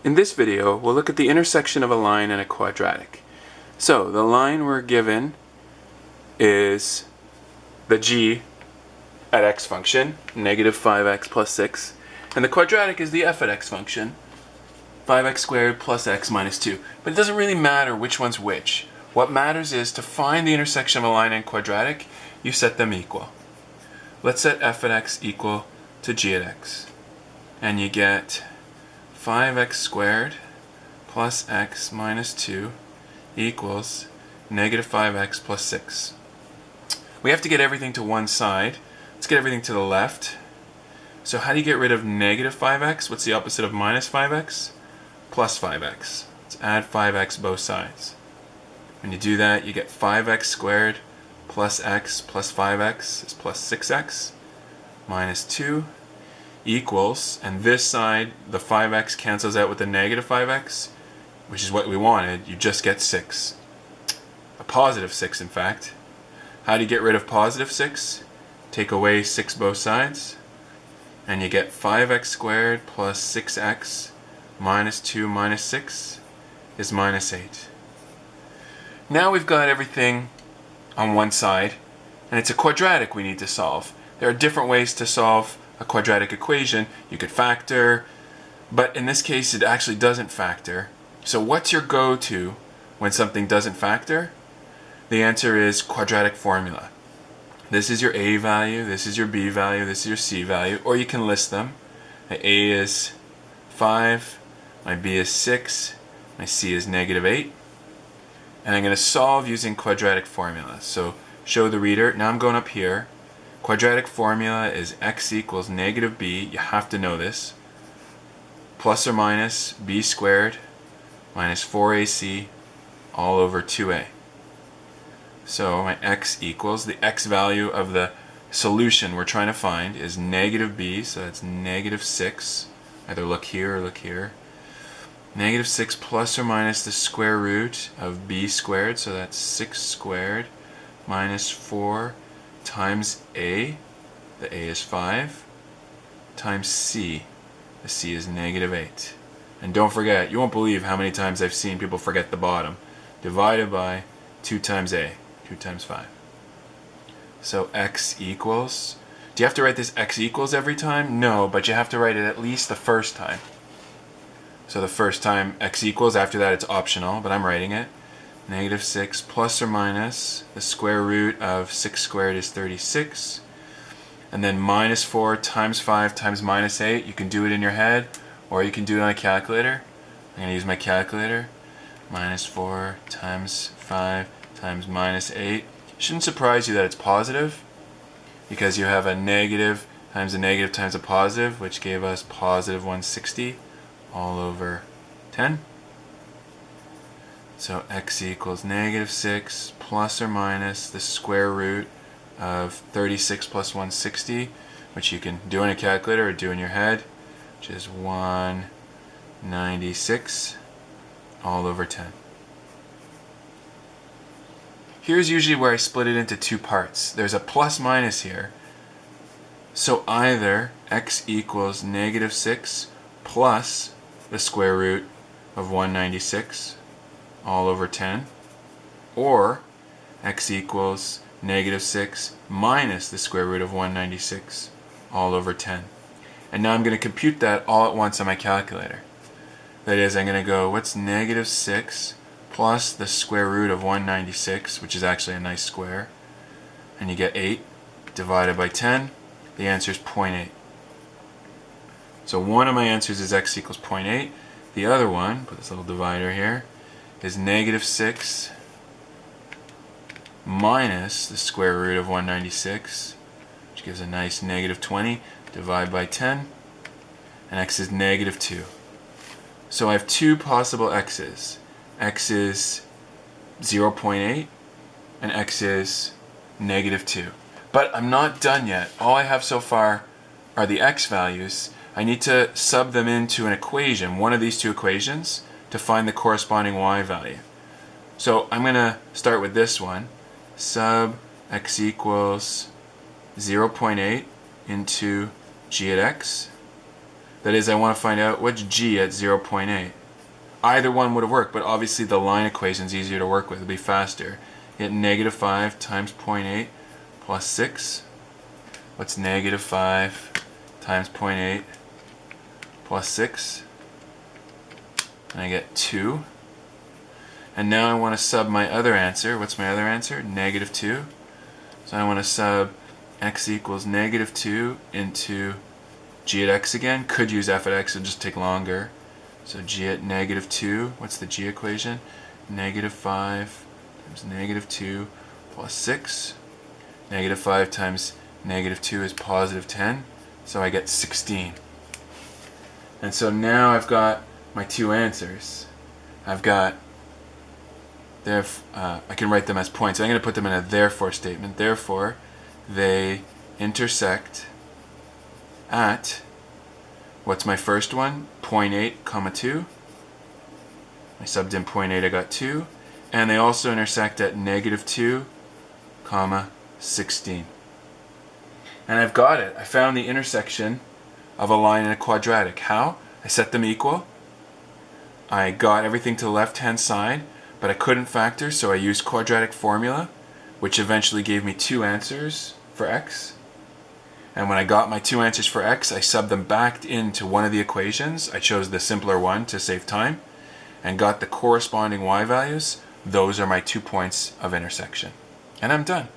In this video, we'll look at the intersection of a line and a quadratic. So, the line we're given is the g at x function, negative 5x plus 6, and the quadratic is the f at x function, 5x squared plus x minus 2. But it doesn't really matter which one's which. What matters is to find the intersection of a line and quadratic, you set them equal. Let's set f at x equal to g at x. And you get 5x squared plus x minus 2 equals negative 5x plus 6. We have to get everything to one side. Let's get everything to the left. So how do you get rid of negative 5x? What's the opposite of minus 5x? Plus 5x. Let's add 5x both sides. When you do that, you get 5x squared plus x plus 5x is plus 6x minus 2 equals, and this side, the 5x cancels out with the negative 5x, which is what we wanted. You just get 6. A positive 6, in fact. How do you get rid of positive 6? Take away 6 both sides, and you get 5x squared plus 6x minus 2 minus 6 is minus 8. Now we've got everything on one side, and it's a quadratic we need to solve. There are different ways to solve a quadratic equation. You could factor, but in this case it actually doesn't factor. So what's your go-to when something doesn't factor? The answer is quadratic formula. This is your a value, this is your b value, this is your c value, or you can list them. My a is 5, my b is 6, my c is negative 8. And I'm going to solve using quadratic formula. So show the reader. Now I'm going up here. Quadratic formula is x equals negative b, you have to know this, plus or minus b squared minus 4ac all over 2a. So my x equals, the x value of the solution we're trying to find is negative b, so that's negative 6. Either look here or look here. Negative 6 plus or minus the square root of b squared, so that's 6 squared minus 4 times a, the a is 5, times c, the c is negative 8. And don't forget, you won't believe how many times I've seen people forget the bottom, divided by 2 times a, 2 times 5. So x equals, do you have to write this x equals every time? No, but you have to write it at least the first time. So the first time x equals, after that it's optional, but I'm writing it. Negative 6 plus or minus the square root of 6 squared is 36. And then minus 4 times 5 times minus 8. You can do it in your head, or you can do it on a calculator. I'm going to use my calculator. Minus 4 times 5 times minus 8. Shouldn't surprise you that it's positive, because you have a negative times a positive, which gave us positive 160 all over 10. So x equals negative 6 plus or minus the square root of 36 plus 160, which you can do in a calculator or do in your head, which is 196 all over 10. Here's usually where I split it into two parts. There's a plus minus here. So either x equals negative 6 plus the square root of 196 all over 10, or x equals negative 6 minus the square root of 196 all over 10. And now I'm going to compute that all at once on my calculator. That is, I'm going to go, what's negative 6 plus the square root of 196, which is actually a nice square, and you get 8 divided by 10. The answer is 0.8. So one of my answers is x equals 0.8. The other one, put this little divider here, is negative 6 minus the square root of 196, which gives a nice negative 20, divide by 10, and x is negative 2. So I have two possible x's. X is 0.8 and x is negative 2. But I'm not done yet. All I have so far are the x values. I need to sub them into an equation, one of these two equations, to find the corresponding y value. So I'm going to start with this one. Sub x equals 0.8 into g at x. That is, I want to find out what's g at 0.8. either one would have worked, but obviously the line equation is easier to work with. It'll be faster. You get negative 5 times 0.8 plus 6. What's negative 5 times 0.8 plus 6? And I get 2. And now I want to sub my other answer. What's my other answer? Negative 2. So I want to sub x equals negative 2 into g at x again. Could use f at x, it'll just take longer. So g at negative 2, what's the g equation? Negative 5 times negative 2 plus 6. Negative 5 times negative 2 is positive 10. So I get 16. And so now I've got my two answers. I've got, I can write them as points. I'm going to put them in a therefore statement. Therefore, they intersect at, what's my first one? 0.8, comma 2. I subbed in 0.8, I got 2. And they also intersect at negative 2, comma 16. And I've got it. I found the intersection of a line and a quadratic. How? I set them equal. I got everything to the left-hand side, but I couldn't factor, so I used quadratic formula, which eventually gave me two answers for x. And when I got my two answers for x, I subbed them back into one of the equations. I chose the simpler one to save time, and got the corresponding y values. Those are my 2 points of intersection. And I'm done.